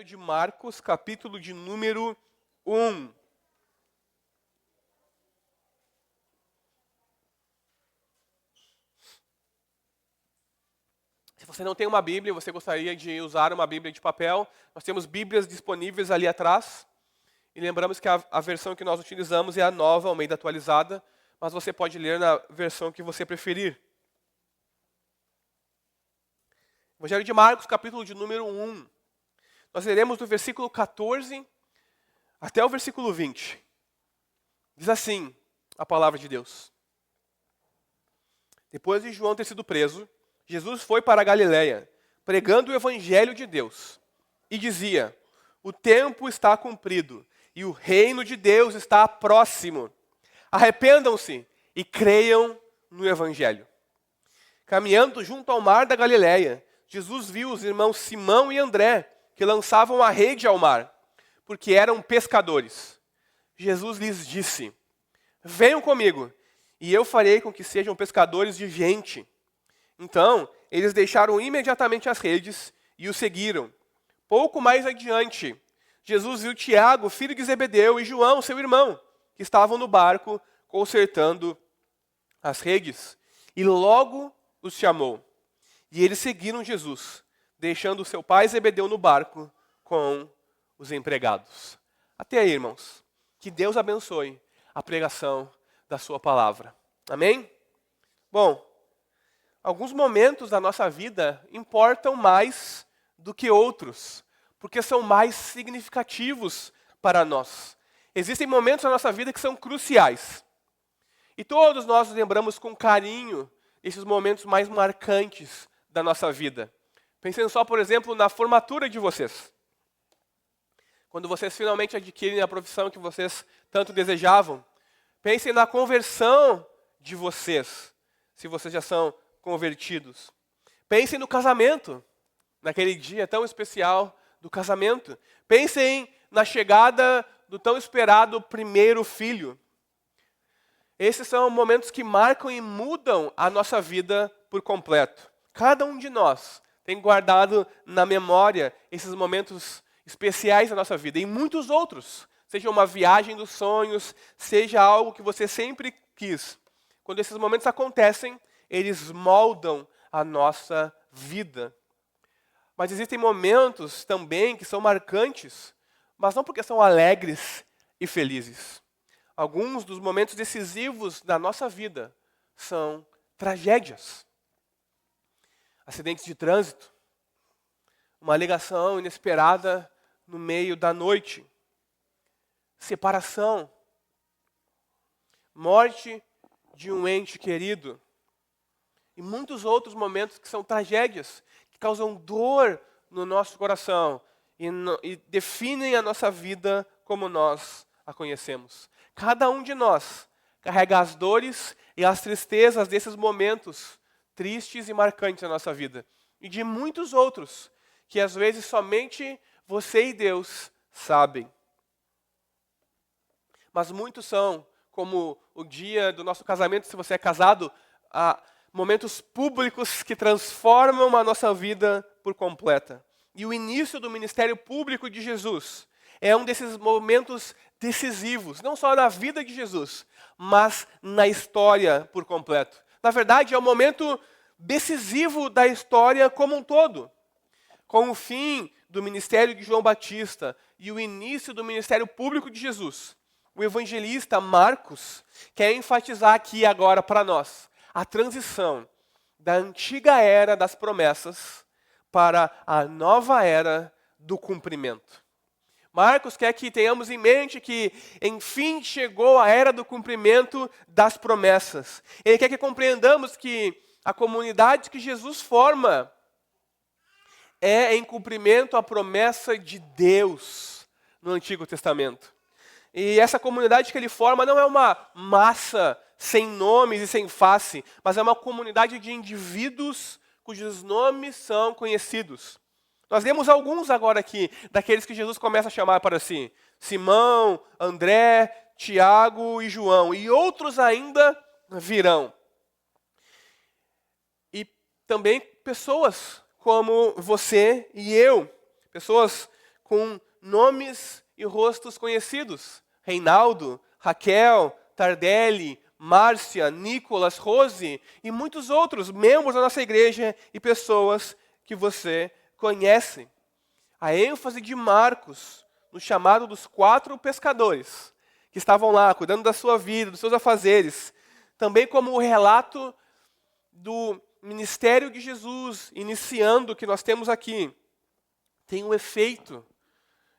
Evangelho de Marcos, capítulo de número 1. Se você não tem uma Bíblia, você gostaria de usar uma Bíblia de papel, nós temos Bíblias disponíveis ali atrás. E lembramos que a versão que nós utilizamos é a nova, Almeida atualizada, mas você pode ler na versão que você preferir. Evangelho de Marcos, capítulo de número 1. Nós leremos do versículo 14 até o versículo 20. Diz assim a palavra de Deus. Depois de João ter sido preso, Jesus foi para a Galiléia, pregando o evangelho de Deus. E dizia: o tempo está cumprido e o reino de Deus está próximo. Arrependam-se e creiam no evangelho. Caminhando junto ao mar da Galiléia, Jesus viu os irmãos Simão e André, que lançavam a rede ao mar, porque eram pescadores. Jesus lhes disse: venham comigo, e eu farei com que sejam pescadores de gente. Então, eles deixaram imediatamente as redes e o seguiram. Pouco mais adiante, Jesus viu Tiago, filho de Zebedeu, e João, seu irmão, que estavam no barco consertando as redes, e logo os chamou. E eles seguiram Jesus, deixando seu pai Zebedeu no barco com os empregados. Até aí, irmãos. Que Deus abençoe a pregação da sua palavra. Amém? Bom, alguns momentos da nossa vida importam mais do que outros, porque são mais significativos para nós. Existem momentos na nossa vida que são cruciais. E todos nós lembramos com carinho esses momentos mais marcantes da nossa vida. Pensem só, por exemplo, na formatura de vocês. Quando vocês finalmente adquirem a profissão que vocês tanto desejavam. Pensem na conversão de vocês, se vocês já são convertidos. Pensem no casamento, naquele dia tão especial do casamento. Pensem na chegada do tão esperado primeiro filho. Esses são momentos que marcam e mudam a nossa vida por completo. Cada um de nós tem guardado na memória esses momentos especiais da nossa vida. E muitos outros, seja uma viagem dos sonhos, seja algo que você sempre quis. Quando esses momentos acontecem, eles moldam a nossa vida. Mas existem momentos também que são marcantes, mas não porque são alegres e felizes. Alguns dos momentos decisivos da nossa vida são tragédias. Acidentes de trânsito, uma ligação inesperada no meio da noite, separação, morte de um ente querido e muitos outros momentos que são tragédias, que causam dor no nosso coração e definem a nossa vida como nós a conhecemos. Cada um de nós carrega as dores e as tristezas desses momentos tristes e marcantes na nossa vida. E de muitos outros, que às vezes somente você e Deus sabem. Mas muitos são, como o dia do nosso casamento, se você é casado, momentos públicos que transformam a nossa vida por completa. E o início do ministério público de Jesus é um desses momentos decisivos, não só na vida de Jesus, mas na história por completo. Na verdade, é o momento decisivo da história como um todo. Com o fim do ministério de João Batista e o início do ministério público de Jesus, o evangelista Marcos quer enfatizar aqui agora para nós a transição da antiga era das promessas para a nova era do cumprimento. Marcos quer que tenhamos em mente que, enfim, chegou a era do cumprimento das promessas. Ele quer que compreendamos que a comunidade que Jesus forma é em cumprimento à promessa de Deus no Antigo Testamento. E essa comunidade que ele forma não é uma massa sem nomes e sem face, mas é uma comunidade de indivíduos cujos nomes são conhecidos. Nós lemos alguns agora aqui, daqueles que Jesus começa a chamar para si. Simão, André, Tiago e João. E outros ainda virão. Também pessoas como você e eu, pessoas com nomes e rostos conhecidos. Reinaldo, Raquel, Tardelli, Márcia, Nicolas, Rose e muitos outros membros da nossa igreja e pessoas que você conhece. A ênfase de Marcos no chamado dos 4 pescadores que estavam lá, cuidando da sua vida, dos seus afazeres, também como o relato do ministério de Jesus, iniciando, que nós temos aqui, tem o efeito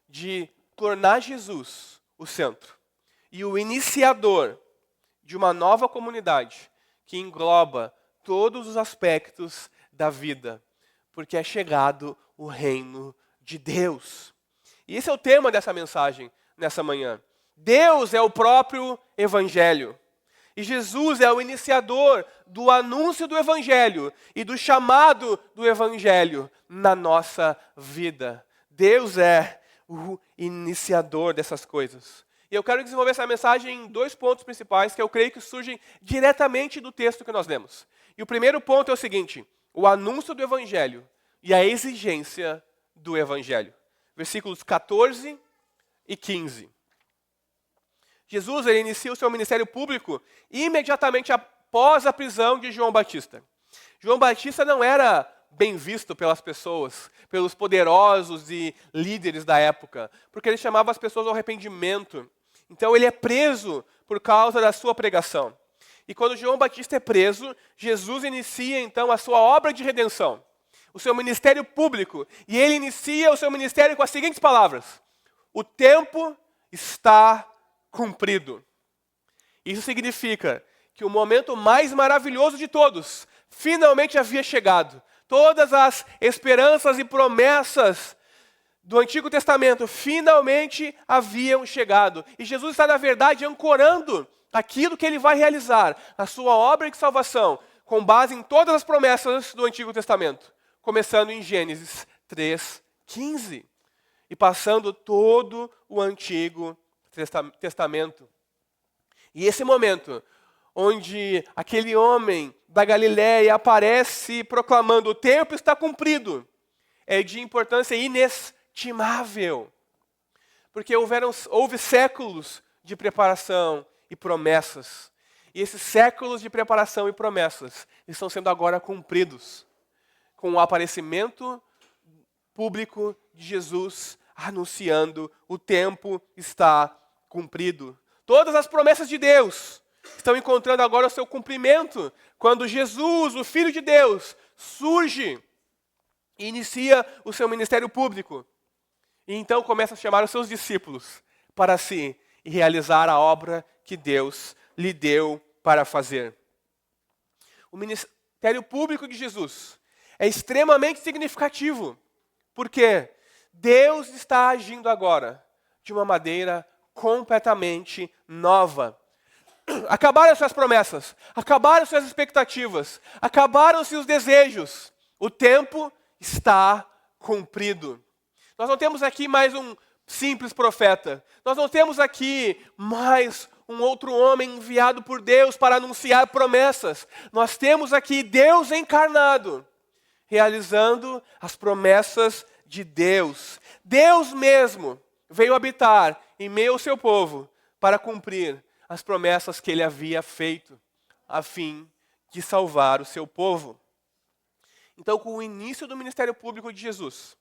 de tornar Jesus o centro e o iniciador de uma nova comunidade que engloba todos os aspectos da vida, porque é chegado o reino de Deus. E esse é o tema dessa mensagem nessa manhã. Deus é o próprio Evangelho. E Jesus é o iniciador do anúncio do Evangelho e do chamado do Evangelho na nossa vida. Deus é o iniciador dessas coisas. E eu quero desenvolver essa mensagem em 2 pontos principais que eu creio que surgem diretamente do texto que nós lemos. E o primeiro ponto é o seguinte: o anúncio do Evangelho e a exigência do Evangelho. Versículos 14 e 15. Jesus ele inicia o seu ministério público imediatamente após a prisão de João Batista. João Batista não era bem visto pelas pessoas, pelos poderosos e líderes da época, porque ele chamava as pessoas ao arrependimento. Então ele é preso por causa da sua pregação. E quando João Batista é preso, Jesus inicia então a sua obra de redenção, o seu ministério público. E ele inicia o seu ministério com as seguintes palavras: o tempo está cumprido. Isso significa que o momento mais maravilhoso de todos finalmente havia chegado. Todas as esperanças e promessas do Antigo Testamento finalmente haviam chegado. E Jesus está, na verdade, ancorando aquilo que ele vai realizar, a sua obra de salvação, com base em todas as promessas do Antigo Testamento, começando em Gênesis 3:15 e passando todo o Antigo Testamento. E esse momento, onde aquele homem da Galileia aparece proclamando: o tempo está cumprido, é de importância inestimável. Porque houve séculos de preparação e promessas. E esses séculos de preparação e promessas estão sendo agora cumpridos com o aparecimento público de Jesus anunciando: o tempo está cumprido. Todas as promessas de Deus estão encontrando agora o seu cumprimento quando Jesus, o Filho de Deus, surge e inicia o seu ministério público. E então começa a chamar os seus discípulos para si e realizar a obra que Deus lhe deu para fazer. O ministério público de Jesus é extremamente significativo, porque Deus está agindo agora de uma maneira completamente nova. Acabaram suas promessas, acabaram suas expectativas, acabaram-se os desejos. O tempo está cumprido. Nós não temos aqui mais um simples profeta. Nós não temos aqui mais um outro homem enviado por Deus para anunciar promessas. Nós temos aqui Deus encarnado, realizando as promessas de Deus. Deus mesmo veio habitar em meio ao seu povo para cumprir as promessas que ele havia feito, a fim de salvar o seu povo. Então, com o início do ministério público de Jesus,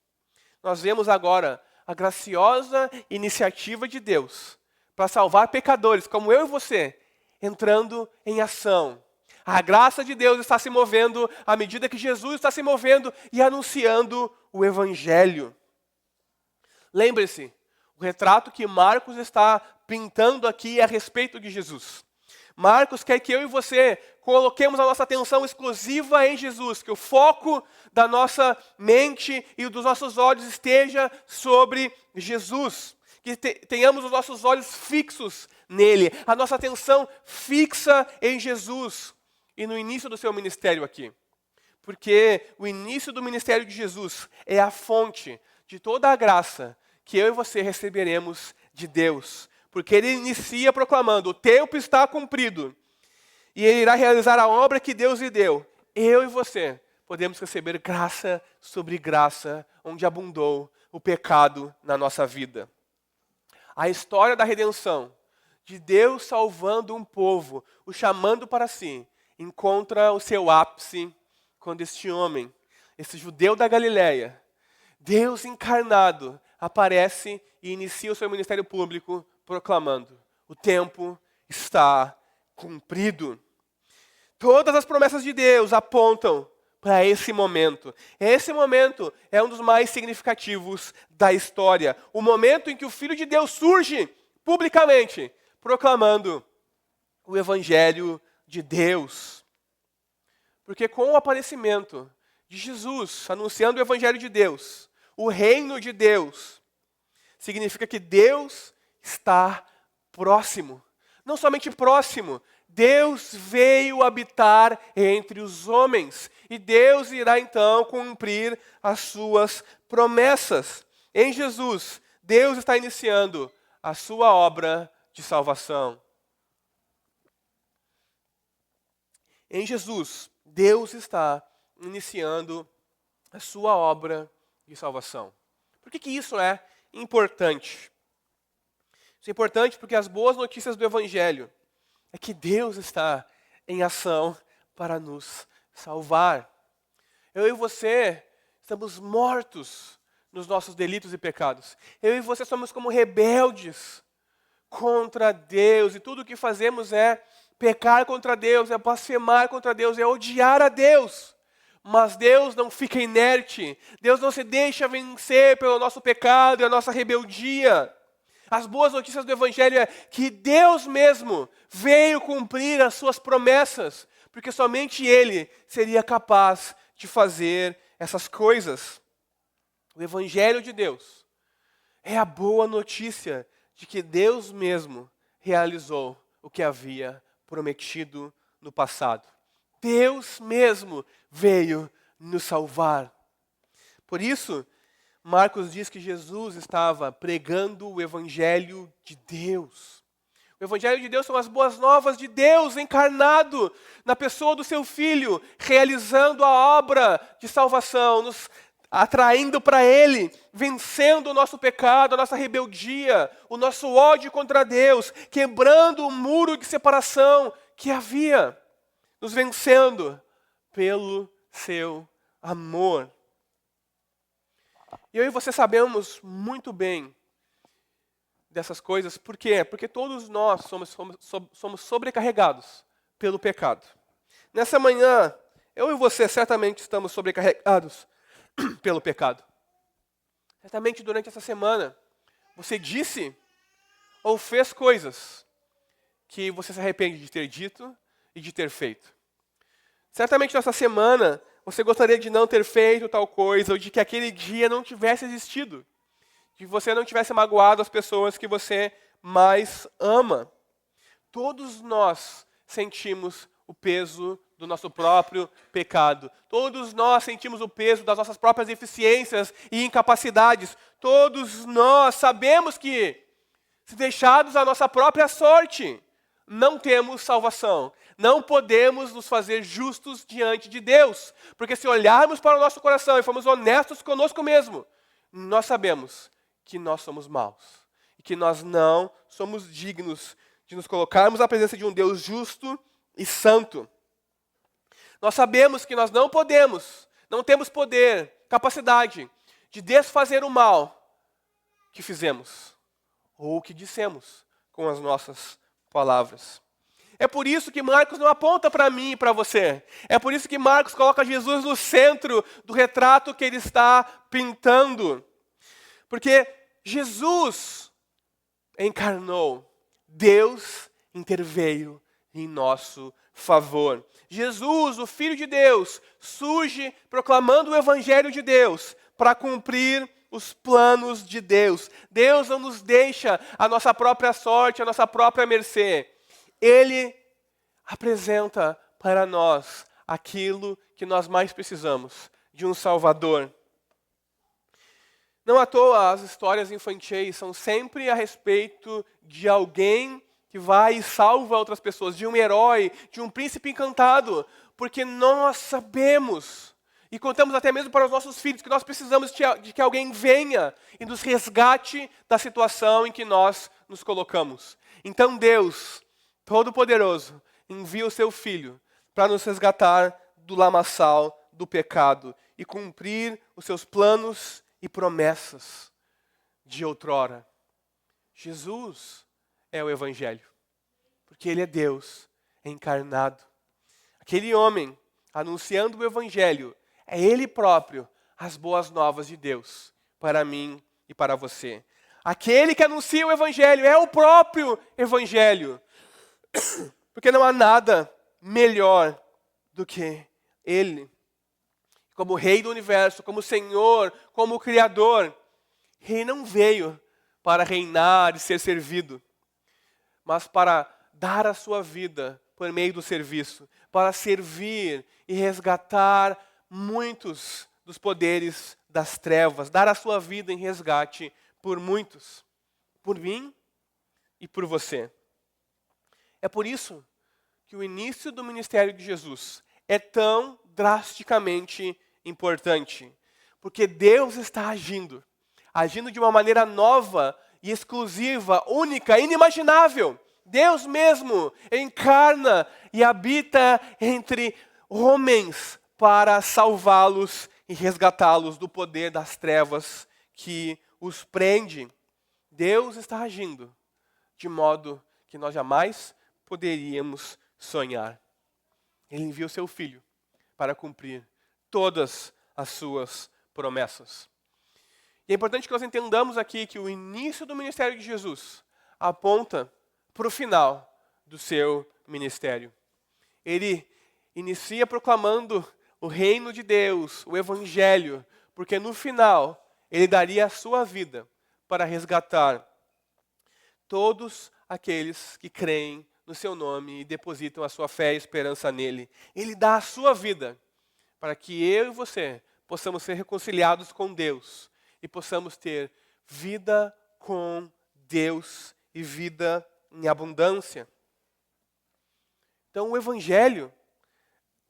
nós vemos agora a graciosa iniciativa de Deus para salvar pecadores, como eu e você, entrando em ação. A graça de Deus está se movendo à medida que Jesus está se movendo e anunciando o Evangelho. Lembre-se, o retrato que Marcos está pintando aqui é a respeito de Jesus. Marcos quer que eu e você coloquemos a nossa atenção exclusiva em Jesus, que o foco da nossa mente e dos nossos olhos esteja sobre Jesus, que tenhamos os nossos olhos fixos nele, a nossa atenção fixa em Jesus e no início do seu ministério aqui. Porque o início do ministério de Jesus é a fonte de toda a graça que eu e você receberemos de Deus. Porque ele inicia proclamando: o tempo está cumprido. E ele irá realizar a obra que Deus lhe deu. Eu e você podemos receber graça sobre graça, onde abundou o pecado na nossa vida. A história da redenção, de Deus salvando um povo, o chamando para si, encontra o seu ápice quando este homem, esse judeu da Galileia, Deus encarnado, aparece e inicia o seu ministério público proclamando: o tempo está cumprido. Todas as promessas de Deus apontam para esse momento. Esse momento é um dos mais significativos da história. O momento em que o Filho de Deus surge publicamente, proclamando o Evangelho de Deus. Porque com o aparecimento de Jesus, anunciando o Evangelho de Deus, o reino de Deus, significa que Deus está próximo. Não somente próximo, Deus veio habitar entre os homens. E Deus irá então cumprir as suas promessas. Em Jesus, Deus está iniciando a sua obra de salvação. Em Jesus, Deus está iniciando a sua obra de salvação. Por que isso é importante? Isso é importante porque as boas notícias do Evangelho é que Deus está em ação para nos salvar. Eu e você estamos mortos nos nossos delitos e pecados. Eu e você somos como rebeldes contra Deus. E tudo o que fazemos é pecar contra Deus, é blasfemar contra Deus, é odiar a Deus. Mas Deus não fica inerte. Deus não se deixa vencer pelo nosso pecado e a nossa rebeldia. As boas notícias do Evangelho é que Deus mesmo veio cumprir as suas promessas, porque somente Ele seria capaz de fazer essas coisas. O Evangelho de Deus é a boa notícia de que Deus mesmo realizou o que havia prometido no passado. Deus mesmo veio nos salvar. Por isso, Marcos diz que Jesus estava pregando o Evangelho de Deus. O Evangelho de Deus são as boas novas de Deus encarnado na pessoa do seu Filho, realizando a obra de salvação, nos atraindo para Ele, vencendo o nosso pecado, a nossa rebeldia, o nosso ódio contra Deus, quebrando o muro de separação que havia, nos vencendo pelo seu amor. E eu e você sabemos muito bem dessas coisas. Por quê? Porque todos nós somos sobrecarregados pelo pecado. Nessa manhã, eu e você certamente estamos sobrecarregados pelo pecado. Certamente durante essa semana, você disse ou fez coisas que você se arrepende de ter dito e de ter feito. Certamente nessa semana, você gostaria de não ter feito tal coisa, ou de que aquele dia não tivesse existido. Que você não tivesse magoado as pessoas que você mais ama. Todos nós sentimos o peso do nosso próprio pecado. Todos nós sentimos o peso das nossas próprias deficiências e incapacidades. Todos nós sabemos que, se deixados à nossa própria sorte, não temos salvação. Não podemos nos fazer justos diante de Deus. Porque se olharmos para o nosso coração e formos honestos conosco mesmo, nós sabemos que nós somos maus. E que nós não somos dignos de nos colocarmos na presença de um Deus justo e santo. Nós sabemos que nós não podemos, não temos poder, capacidade de desfazer o mal que fizemos ou que dissemos com as nossas palavras. É por isso que Marcos não aponta para mim e para você. É por isso que Marcos coloca Jesus no centro do retrato que ele está pintando. Porque Jesus encarnou, Deus interveio em nosso favor. Jesus, o Filho de Deus, surge proclamando o Evangelho de Deus para cumprir os planos de Deus. Deus não nos deixa a nossa própria sorte, a nossa própria mercê. Ele apresenta para nós aquilo que nós mais precisamos, de um Salvador. Não à toa as histórias infantis são sempre a respeito de alguém que vai e salva outras pessoas, de um herói, de um príncipe encantado, porque nós sabemos E contamos até mesmo para os nossos filhos que nós precisamos de que alguém venha e nos resgate da situação em que nós nos colocamos. Então Deus, Todo-Poderoso, envia o seu Filho para nos resgatar do lamaçal do pecado e cumprir os seus planos e promessas de outrora. Jesus é o Evangelho, porque Ele é Deus encarnado. Aquele homem anunciando o Evangelho é Ele próprio, as boas novas de Deus para mim e para você. Aquele que anuncia o Evangelho é o próprio Evangelho, porque não há nada melhor do que Ele. Como Rei do Universo, como Senhor, como Criador, Ele não veio para reinar e ser servido, mas para dar a sua vida por meio do serviço, para servir e resgatar muitos dos poderes das trevas, dar a sua vida em resgate por muitos, por mim e por você. É por isso que o início do ministério de Jesus é tão drasticamente importante, porque Deus está agindo de uma maneira nova e exclusiva, única, inimaginável. Deus mesmo encarna e habita entre homens para salvá-los e resgatá-los do poder das trevas que os prende. Deus está agindo de modo que nós jamais poderíamos sonhar. Ele envia o seu Filho para cumprir todas as suas promessas. E é importante que nós entendamos aqui que o início do ministério de Jesus aponta para o final do seu ministério. Ele inicia proclamando o reino de Deus, o Evangelho, porque no final ele daria a sua vida para resgatar todos aqueles que creem no seu nome e depositam a sua fé e esperança nele. Ele dá a sua vida para que eu e você possamos ser reconciliados com Deus e possamos ter vida com Deus e vida em abundância. Então o Evangelho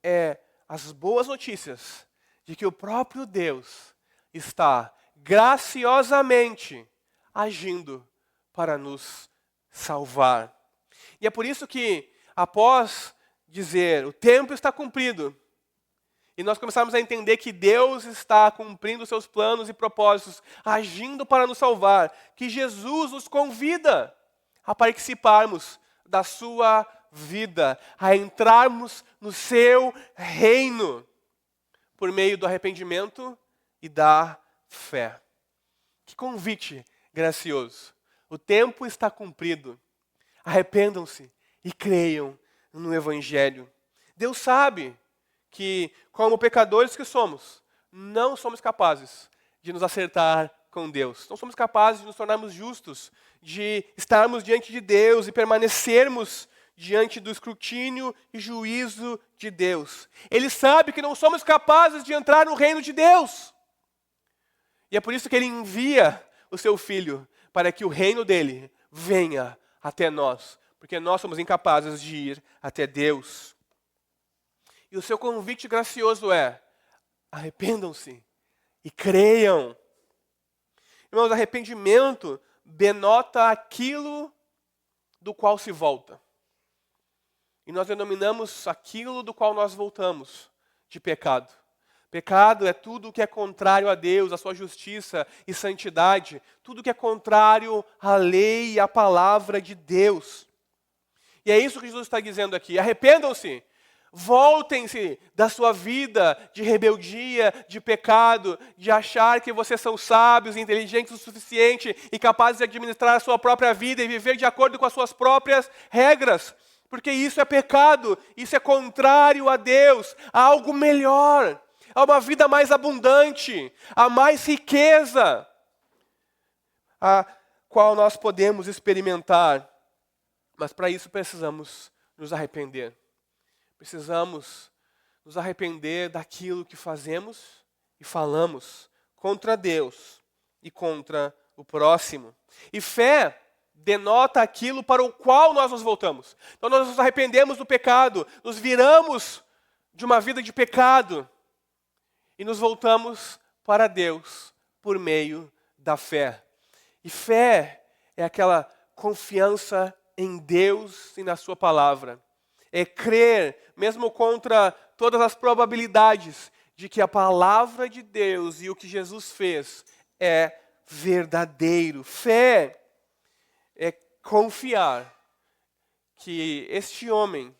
é as boas notícias de que o próprio Deus está graciosamente agindo para nos salvar. E é por isso que, após dizer, o tempo está cumprido, e nós começamos a entender que Deus está cumprindo seus planos e propósitos, agindo para nos salvar, que Jesus nos convida a participarmos da sua vida, a entrarmos no seu reino, por meio do arrependimento e da fé. Que convite gracioso! O tempo está cumprido. Arrependam-se e creiam no Evangelho. Deus sabe que, como pecadores que somos, não somos capazes de nos acertar com Deus. Não somos capazes de nos tornarmos justos, de estarmos diante de Deus e permanecermos diante do escrutínio e juízo de Deus. Ele sabe que não somos capazes de entrar no reino de Deus. E é por isso que Ele envia o seu Filho, para que o reino dele venha até nós, porque nós somos incapazes de ir até Deus. E o seu convite gracioso é: arrependam-se e creiam. Irmãos, arrependimento denota aquilo do qual se volta. E nós denominamos aquilo do qual nós voltamos de pecado. Pecado é tudo que é contrário a Deus, a sua justiça e santidade. Tudo que é contrário à lei e à palavra de Deus. E é isso que Jesus está dizendo aqui. Arrependam-se. Voltem-se da sua vida de rebeldia, de pecado, de achar que vocês são sábios, inteligentes o suficiente e capazes de administrar a sua própria vida e viver de acordo com as suas próprias regras. Porque isso é pecado, isso é contrário a Deus, há algo melhor, há uma vida mais abundante, há mais riqueza, a qual nós podemos experimentar. Mas para isso precisamos nos arrepender. Precisamos nos arrepender daquilo que fazemos e falamos contra Deus e contra o próximo. E fé denota aquilo para o qual nós nos voltamos. Então nós nos arrependemos do pecado, nos viramos de uma vida de pecado e nos voltamos para Deus por meio da fé. E fé é aquela confiança em Deus e na sua palavra. É crer, mesmo contra todas as probabilidades, de que a palavra de Deus e o que Jesus fez é verdadeiro. Fé é confiar que este homem,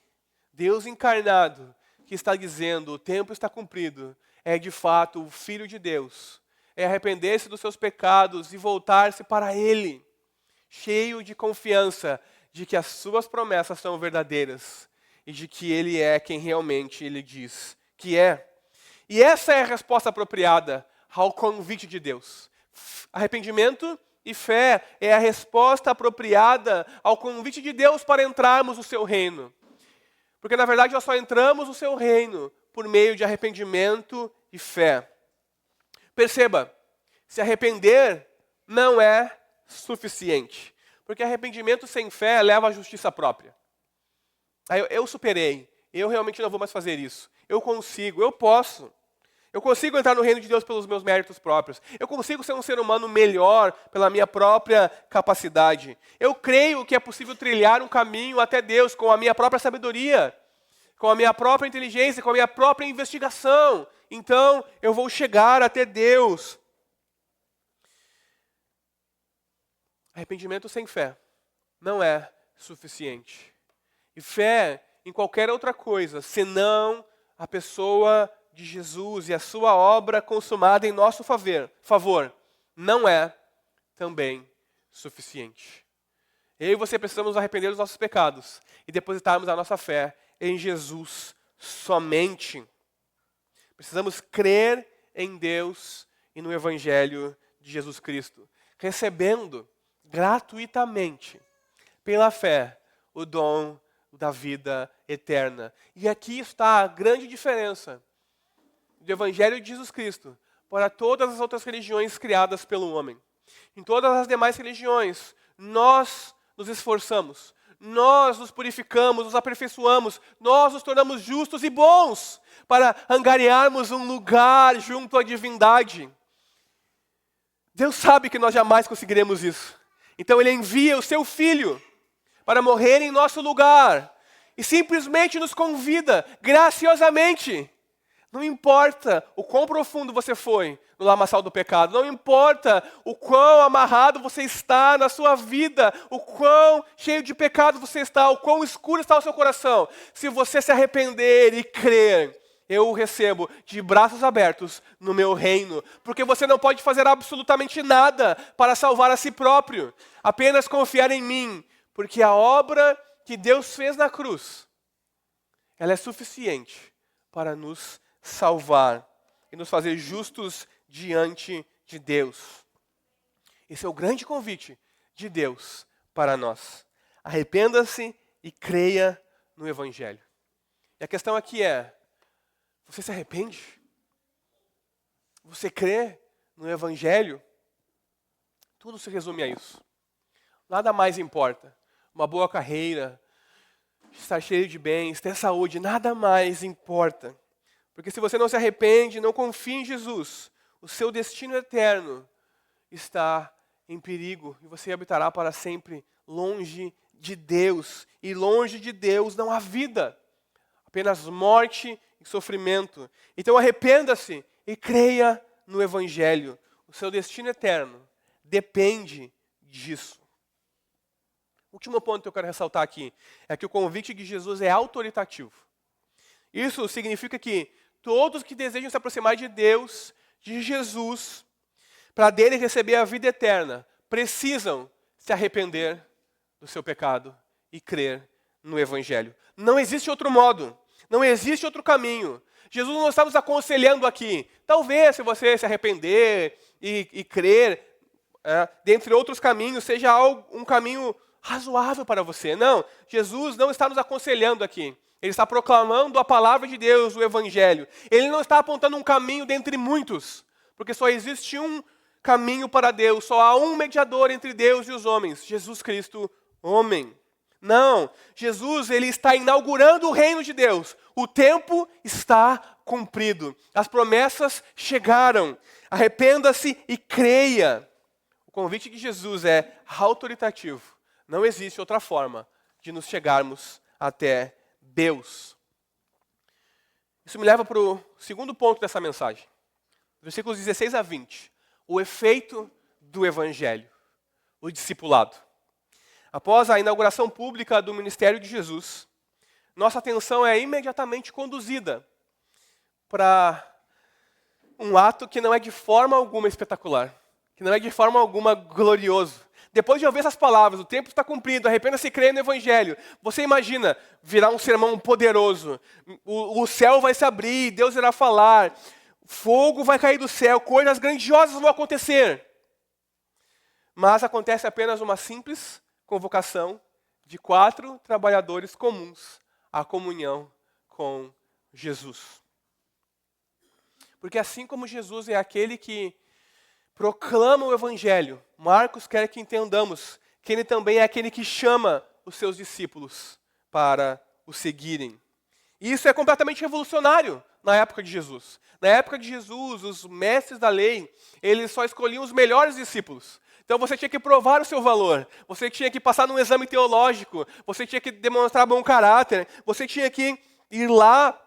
Deus encarnado, que está dizendo, o tempo está cumprido, é de fato o Filho de Deus. É arrepender-se dos seus pecados e voltar-se para Ele, cheio de confiança de que as suas promessas são verdadeiras e de que Ele é quem realmente Ele diz que é. E essa é a resposta apropriada ao convite de Deus. Arrependimento e fé é a resposta apropriada ao convite de Deus para entrarmos no seu reino. Porque na verdade nós só entramos no seu reino por meio de arrependimento e fé. Perceba, se arrepender não é suficiente. Porque arrependimento sem fé leva à justiça própria. Eu superei, eu realmente não vou mais fazer isso. Eu consigo, eu posso. Eu consigo entrar no reino de Deus pelos meus méritos próprios. Eu consigo ser um ser humano melhor pela minha própria capacidade. Eu creio que é possível trilhar um caminho até Deus com a minha própria sabedoria, com a minha própria inteligência, com a minha própria investigação. Então, eu vou chegar até Deus. Arrependimento sem fé não é suficiente. E fé em qualquer outra coisa, senão a pessoa de Jesus e a sua obra consumada em nosso favor, não é também suficiente. Eu e você precisamos nos arrepender dos nossos pecados e depositarmos a nossa fé em Jesus somente. Precisamos crer em Deus e no Evangelho de Jesus Cristo, recebendo gratuitamente, pela fé, o dom da vida eterna. E aqui está a grande diferença do Evangelho de Jesus Cristo para todas as outras religiões criadas pelo homem. Em todas as demais religiões, nós nos esforçamos, nós nos purificamos, nos aperfeiçoamos, nós nos tornamos justos e bons para angariarmos um lugar junto à divindade. Deus sabe que nós jamais conseguiremos isso. Então Ele envia o Seu Filho para morrer em nosso lugar e simplesmente nos convida graciosamente. Não importa o quão profundo você foi no lamaçal do pecado, não importa o quão amarrado você está na sua vida, o quão cheio de pecado você está, o quão escuro está o seu coração. Se você se arrepender e crer, eu o recebo de braços abertos no meu reino, porque você não pode fazer absolutamente nada para salvar a si próprio, apenas confiar em mim, porque a obra que Deus fez na cruz, ela é suficiente para nos salvar e nos fazer justos diante de Deus. Esse é o grande convite de Deus para nós. Arrependa-se e creia no Evangelho. E a questão aqui é, você se arrepende? Você crê no Evangelho? Tudo se resume a isso. Nada mais importa. Uma boa carreira, estar cheio de bens, ter saúde, nada mais importa. Porque se você não se arrepende, não confia em Jesus, o seu destino eterno está em perigo e você habitará para sempre longe de Deus. E longe de Deus não há vida, apenas morte e sofrimento. Então arrependa-se e creia no Evangelho. O seu destino eterno depende disso. O último ponto que eu quero ressaltar aqui é que o convite de Jesus é autoritativo. Isso significa que todos que desejam se aproximar de Deus, de Jesus, para dele receber a vida eterna, precisam se arrepender do seu pecado e crer no Evangelho. Não existe outro modo, não existe outro caminho. Jesus não está nos aconselhando aqui. Talvez, se você se arrepender e crer, dentre outros caminhos, seja um caminho razoável para você. Não, Jesus não está nos aconselhando aqui. Ele está proclamando a palavra de Deus, o Evangelho. Ele não está apontando um caminho dentre muitos, porque só existe um caminho para Deus, só há um mediador entre Deus e os homens, Jesus Cristo, homem. Não, Jesus ele está inaugurando o reino de Deus. O tempo está cumprido. As promessas chegaram. Arrependa-se e creia. O convite de Jesus é autoritativo. Não existe outra forma de nos chegarmos até Deus. Isso me leva para o segundo ponto dessa mensagem. Versículos 16 a 20. O efeito do Evangelho. O discipulado. Após a inauguração pública do ministério de Jesus, nossa atenção é imediatamente conduzida para um ato que não é de forma alguma espetacular, que não é de forma alguma glorioso. Depois de ouvir essas palavras, o tempo está cumprido, arrependa-se e creia no Evangelho. Você imagina virar um sermão poderoso, o céu vai se abrir, Deus irá falar, fogo vai cair do céu, coisas grandiosas vão acontecer. Mas acontece apenas uma simples convocação de 4 trabalhadores comuns à comunhão com Jesus. Porque assim como Jesus é aquele que proclama o Evangelho, Marcos quer que entendamos que ele também é aquele que chama os seus discípulos para o seguirem. E isso é completamente revolucionário na época de Jesus. Na época de Jesus, os mestres da lei, eles só escolhiam os melhores discípulos. Então você tinha que provar o seu valor, você tinha que passar num exame teológico, você tinha que demonstrar bom caráter, você tinha que ir lá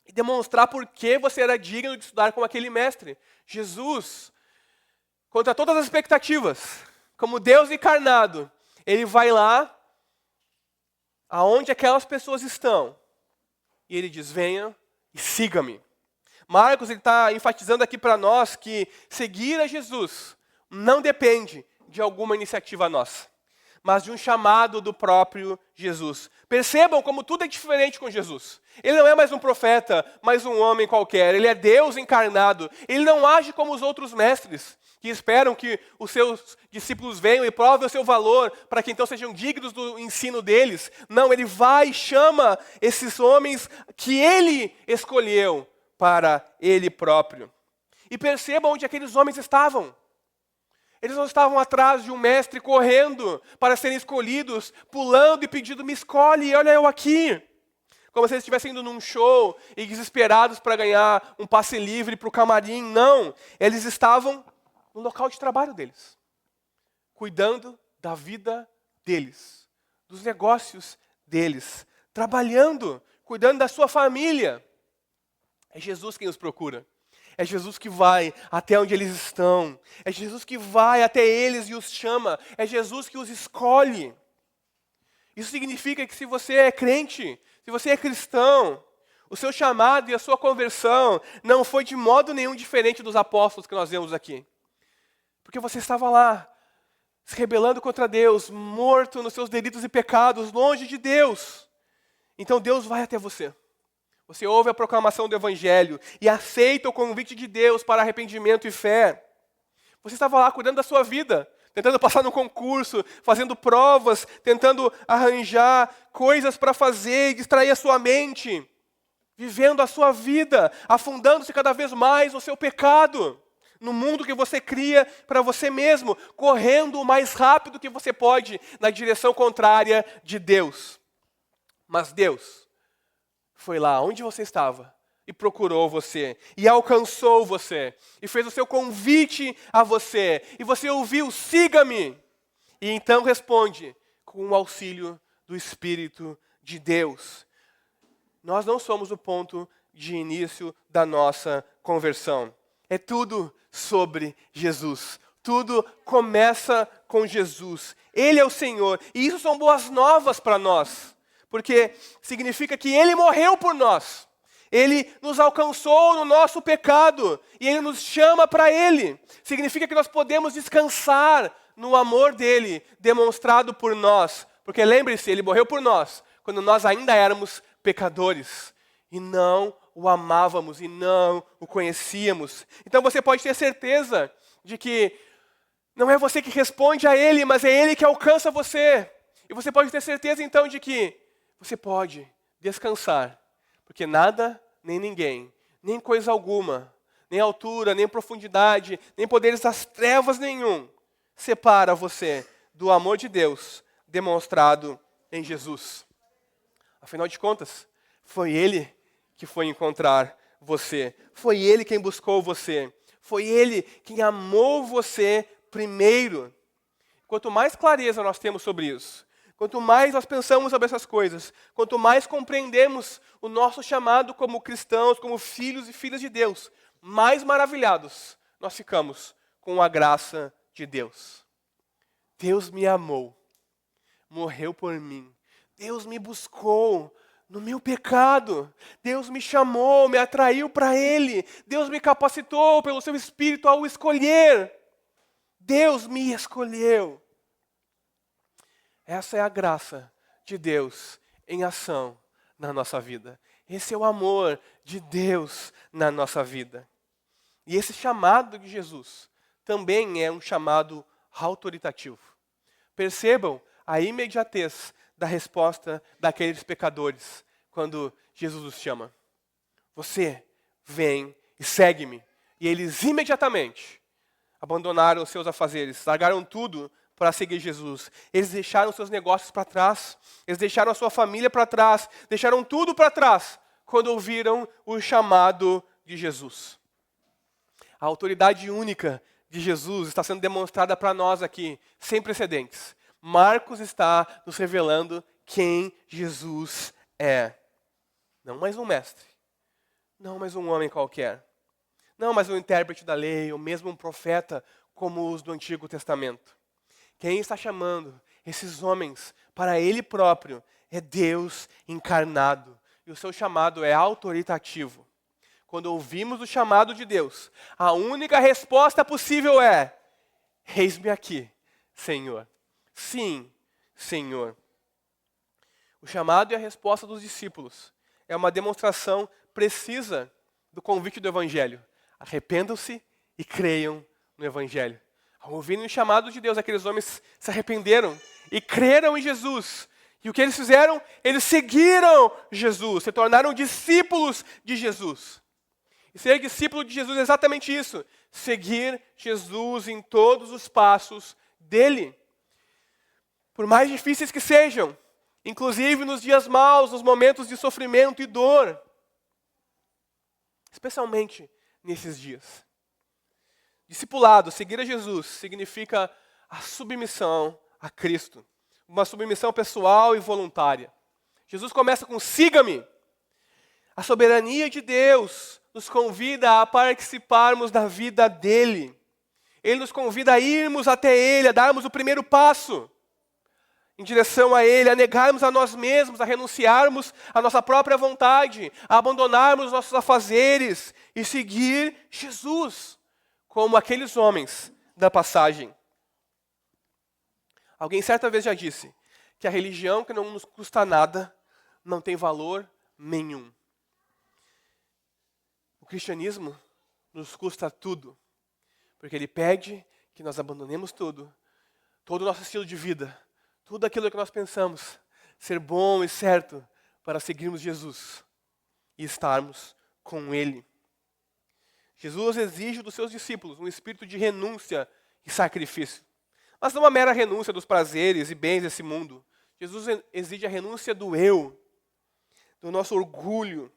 e demonstrar por que você era digno de estudar com aquele mestre. Jesus, contra todas as expectativas, como Deus encarnado, ele vai lá aonde aquelas pessoas estão e ele diz, venha e siga-me. Marcos está enfatizando aqui para nós que seguir a Jesus não depende de alguma iniciativa nossa, mas de um chamado do próprio Jesus. Percebam como tudo é diferente com Jesus. Ele não é mais um profeta, mais um homem qualquer. Ele é Deus encarnado. Ele não age como os outros mestres, que esperam que os seus discípulos venham e provem o seu valor, para que então sejam dignos do ensino deles. Não, ele vai e chama esses homens que ele escolheu para ele próprio. E percebam onde aqueles homens estavam. Eles não estavam atrás de um mestre correndo para serem escolhidos, pulando e pedindo, me escolhe, olha eu aqui. Como se eles estivessem indo num show e desesperados para ganhar um passe livre para o camarim. Não, eles estavam no local de trabalho deles, cuidando da vida deles, dos negócios deles, trabalhando, cuidando da sua família. É Jesus quem os procura. É Jesus que vai até onde eles estão. É Jesus que vai até eles e os chama. É Jesus que os escolhe. Isso significa que se você é crente, se você é cristão, o seu chamado e a sua conversão não foi de modo nenhum diferente dos apóstolos que nós vemos aqui. Porque você estava lá, se rebelando contra Deus, morto nos seus delitos e pecados, longe de Deus. Então Deus vai até você. Você ouve a proclamação do Evangelho e aceita o convite de Deus para arrependimento e fé. Você estava lá cuidando da sua vida, tentando passar no concurso, fazendo provas, tentando arranjar coisas para fazer e distrair a sua mente, vivendo a sua vida, afundando-se cada vez mais no seu pecado, no mundo que você cria para você mesmo, correndo o mais rápido que você pode na direção contrária de Deus. Mas Deus foi lá onde você estava e procurou você, e alcançou você, e fez o seu convite a você, e você ouviu, siga-me. E então responde com o auxílio do Espírito de Deus. Nós não somos o ponto de início da nossa conversão. É tudo sobre Jesus. Tudo começa com Jesus. Ele é o Senhor, e isso são boas novas para nós. Porque significa que Ele morreu por nós. Ele nos alcançou no nosso pecado. E Ele nos chama para Ele. Significa que nós podemos descansar no amor dEle, demonstrado por nós. Porque lembre-se, Ele morreu por nós, quando nós ainda éramos pecadores. E não o amávamos, e não o conhecíamos. Então você pode ter certeza de que não é você que responde a Ele, mas é Ele que alcança você. E você pode ter certeza então de que você pode descansar, porque nada, nem ninguém, nem coisa alguma, nem altura, nem profundidade, nem poderes das trevas nenhum, separa você do amor de Deus demonstrado em Jesus. Afinal de contas, foi Ele que foi encontrar você. Foi Ele quem buscou você. Foi Ele quem amou você primeiro. Quanto mais clareza nós temos sobre isso, quanto mais nós pensamos sobre essas coisas, quanto mais compreendemos o nosso chamado como cristãos, como filhos e filhas de Deus, mais maravilhados nós ficamos com a graça de Deus. Deus me amou, morreu por mim. Deus me buscou no meu pecado. Deus me chamou, me atraiu para Ele. Deus me capacitou pelo seu Espírito ao escolher. Deus me escolheu. Essa é a graça de Deus em ação na nossa vida. Esse é o amor de Deus na nossa vida. E esse chamado de Jesus também é um chamado autoritativo. Percebam a imediatez da resposta daqueles pecadores quando Jesus os chama. Você vem e segue-me. E eles imediatamente abandonaram os seus afazeres, largaram tudo para seguir Jesus. Eles deixaram seus negócios para trás, eles deixaram a sua família para trás, deixaram tudo para trás quando ouviram o chamado de Jesus. A autoridade única de Jesus está sendo demonstrada para nós aqui, sem precedentes. Marcos está nos revelando quem Jesus é. Não mais um mestre, não mais um homem qualquer, não mais um intérprete da lei, ou mesmo um profeta como os do Antigo Testamento. Quem está chamando esses homens para Ele próprio é Deus encarnado. E o seu chamado é autoritativo. Quando ouvimos o chamado de Deus, a única resposta possível é: eis-me aqui, Senhor. Sim, Senhor. O chamado e a resposta dos discípulos é uma demonstração precisa do convite do Evangelho. Arrependam-se e creiam no Evangelho. Ao ouvirem o chamado de Deus, aqueles homens se arrependeram e creram em Jesus. E o que eles fizeram? Eles seguiram Jesus, se tornaram discípulos de Jesus. E ser discípulo de Jesus é exatamente isso. Seguir Jesus em todos os passos dele. Por mais difíceis que sejam, inclusive nos dias maus, nos momentos de sofrimento e dor. Especialmente nesses dias. Discipulado, seguir a Jesus, significa a submissão a Cristo. Uma submissão pessoal e voluntária. Jesus começa com siga-me. A soberania de Deus nos convida a participarmos da vida dele. Ele nos convida a irmos até Ele, a darmos o primeiro passo em direção a Ele, a negarmos a nós mesmos, a renunciarmos à nossa própria vontade, a abandonarmos os nossos afazeres e seguir Jesus, como aqueles homens da passagem. Alguém certa vez já disse que a religião que não nos custa nada não tem valor nenhum. O cristianismo nos custa tudo, porque ele pede que nós abandonemos tudo, todo o nosso estilo de vida, tudo aquilo que nós pensamos ser bom e certo para seguirmos Jesus e estarmos com Ele. Jesus exige dos seus discípulos um espírito de renúncia e sacrifício. Mas não uma mera renúncia dos prazeres e bens desse mundo. Jesus exige a renúncia do eu, do nosso orgulho.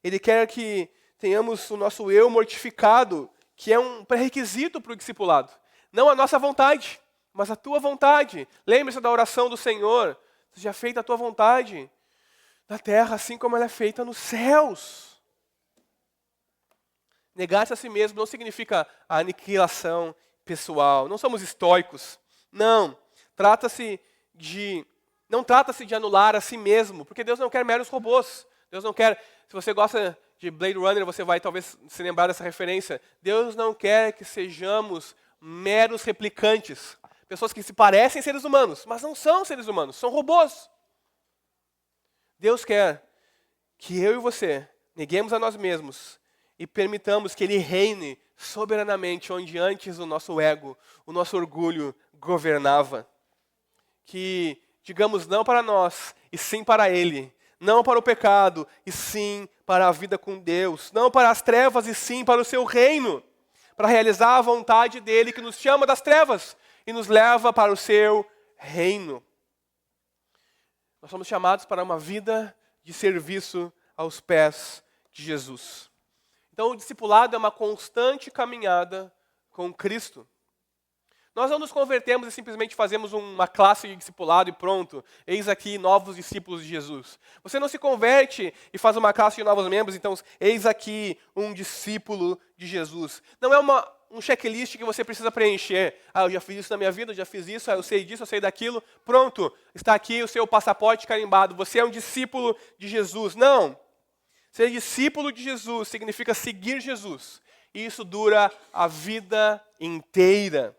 Ele quer que tenhamos o nosso eu mortificado, que é um pré-requisito para o discipulado. Não a nossa vontade, mas a tua vontade. Lembre-se da oração do Senhor. Seja feita a tua vontade na terra, assim como ela é feita nos céus. Negar-se a si mesmo não significa a aniquilação pessoal. Não somos estoicos. Não. Não trata-se de anular a si mesmo, porque Deus não quer meros robôs. Deus não quer, se você gosta de Blade Runner, você vai talvez se lembrar dessa referência. Deus não quer que sejamos meros replicantes. Pessoas que se parecem seres humanos, mas não são seres humanos, são robôs. Deus quer que eu e você neguemos a nós mesmos e permitamos que Ele reine soberanamente onde antes o nosso ego, o nosso orgulho governava. Que digamos não para nós e sim para Ele. Não para o pecado e sim para a vida com Deus. Não para as trevas e sim para o seu reino. Para realizar a vontade dEle que nos chama das trevas e nos leva para o seu reino. Nós somos chamados para uma vida de serviço aos pés de Jesus. Então, o discipulado é uma constante caminhada com Cristo. Nós não nos convertemos e simplesmente fazemos uma classe de discipulado e pronto. Eis aqui novos discípulos de Jesus. Você não se converte e faz uma classe de novos membros, então eis aqui um discípulo de Jesus. Não é um checklist que você precisa preencher. Eu já fiz isso na minha vida, eu já fiz isso, eu sei disso, eu sei daquilo. Pronto, está aqui o seu passaporte carimbado. Você é um discípulo de Jesus. Não. Ser discípulo de Jesus significa seguir Jesus. E isso dura a vida inteira.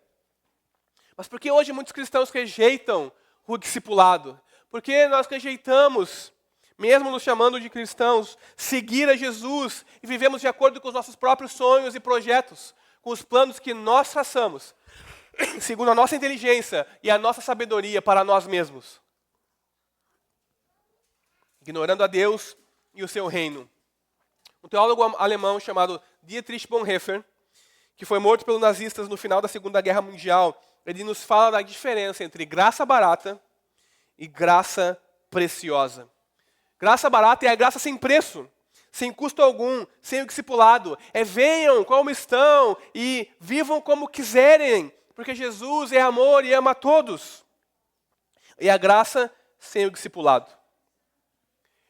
Mas por que hoje muitos cristãos rejeitam o discipulado? Porque nós rejeitamos, mesmo nos chamando de cristãos, seguir a Jesus e vivemos de acordo com os nossos próprios sonhos e projetos, com os planos que nós traçamos, segundo a nossa inteligência e a nossa sabedoria para nós mesmos, ignorando a Deus e o seu reino. Um teólogo alemão chamado Dietrich Bonhoeffer, que foi morto pelos nazistas no final da Segunda Guerra Mundial, ele nos fala da diferença entre graça barata e graça preciosa. Graça barata é a graça sem preço, sem custo algum, sem o discipulado. Venham como estão e vivam como quiserem, porque Jesus é amor e ama a todos. E a graça sem o discipulado.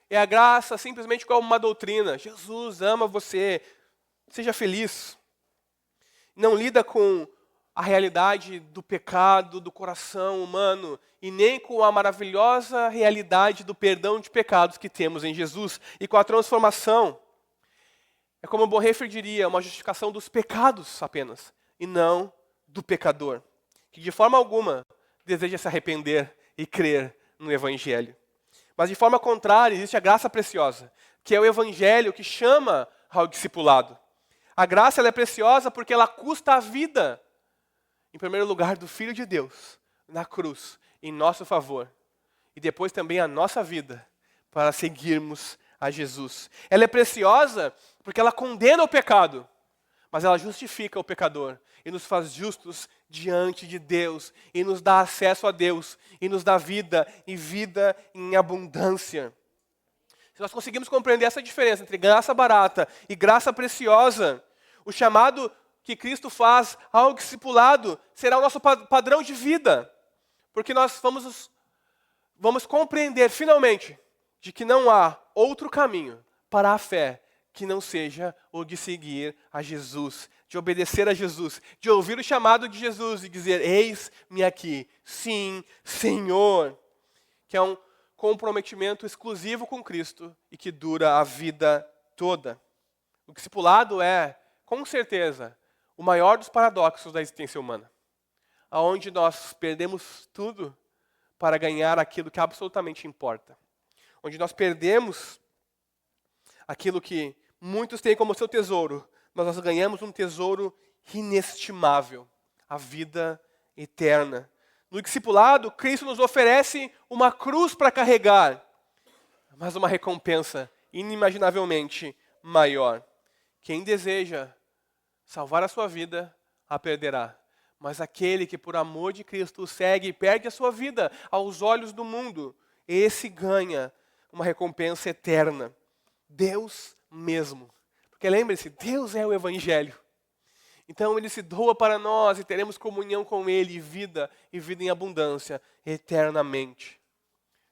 É a graça simplesmente como uma doutrina. Jesus ama você, seja feliz. Não lida com a realidade do pecado, do coração humano, e nem com a maravilhosa realidade do perdão de pecados que temos em Jesus, e com a transformação. É como Bonhoeffer diria, uma justificação dos pecados apenas, e não do pecador, que de forma alguma deseja se arrepender e crer no Evangelho. Mas de forma contrária, existe a graça preciosa, que é o Evangelho que chama ao discipulado. A graça ela é preciosa porque ela custa a vida, em primeiro lugar, do Filho de Deus, na cruz, em nosso favor. E depois também a nossa vida, para seguirmos a Jesus. Ela é preciosa porque ela condena o pecado, mas ela justifica o pecador e nos faz justos diante de Deus, e nos dá acesso a Deus, e nos dá vida, e vida em abundância. Se nós conseguimos compreender essa diferença entre graça barata e graça preciosa, o chamado que Cristo faz ao discipulado será o nosso padrão de vida. Porque nós vamos compreender finalmente de que não há outro caminho para a fé que não seja o de seguir a Jesus, de obedecer a Jesus, de ouvir o chamado de Jesus e dizer, eis-me aqui, sim, Senhor. Que é um comprometimento exclusivo com Cristo e que dura a vida toda. O discipulado é, com certeza, o maior dos paradoxos da existência humana, aonde nós perdemos tudo para ganhar aquilo que absolutamente importa, onde nós perdemos aquilo que muitos têm como seu tesouro, mas nós ganhamos um tesouro inestimável, a vida eterna. No discipulado, Cristo nos oferece uma cruz para carregar, mas uma recompensa inimaginavelmente maior. Quem deseja salvar a sua vida, a perderá. Mas aquele que por amor de Cristo o segue e perde a sua vida aos olhos do mundo, esse ganha uma recompensa eterna. Deus mesmo. Porque lembre-se, Deus é o Evangelho. Então Ele se doa para nós e teremos comunhão com Ele e vida em abundância, eternamente.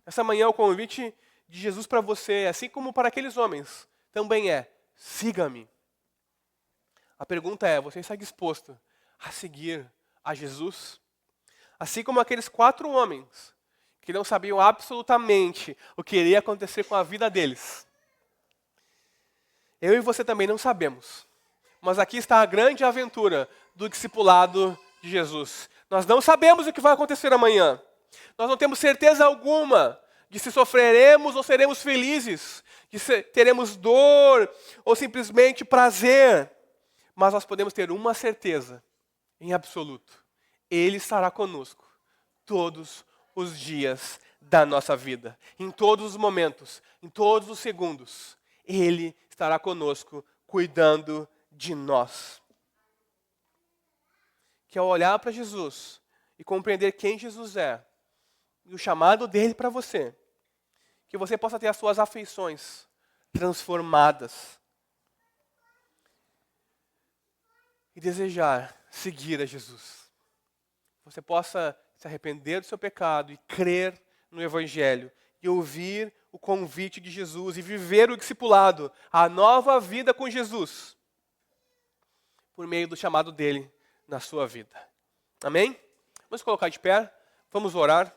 Essa manhã o convite de Jesus para você, assim como para aqueles homens, também é, siga-me. A pergunta é, você está disposto a seguir a Jesus? Assim como aqueles 4 homens que não sabiam absolutamente o que iria acontecer com a vida deles. Eu e você também não sabemos. Mas aqui está a grande aventura do discipulado de Jesus. Nós não sabemos o que vai acontecer amanhã. Nós não temos certeza alguma de se sofreremos ou seremos felizes, de se teremos dor ou simplesmente prazer. Mas nós podemos ter uma certeza, em absoluto. Ele estará conosco todos os dias da nossa vida. Em todos os momentos, em todos os segundos. Ele estará conosco, cuidando de nós. Que ao olhar para Jesus e compreender quem Jesus é, e o chamado dele para você, que você possa ter as suas afeições transformadas e desejar seguir a Jesus. Você possa se arrepender do seu pecado e crer no Evangelho e ouvir o convite de Jesus e viver o discipulado, a nova vida com Jesus, por meio do chamado dele na sua vida. Amém? Vamos colocar de pé, vamos orar.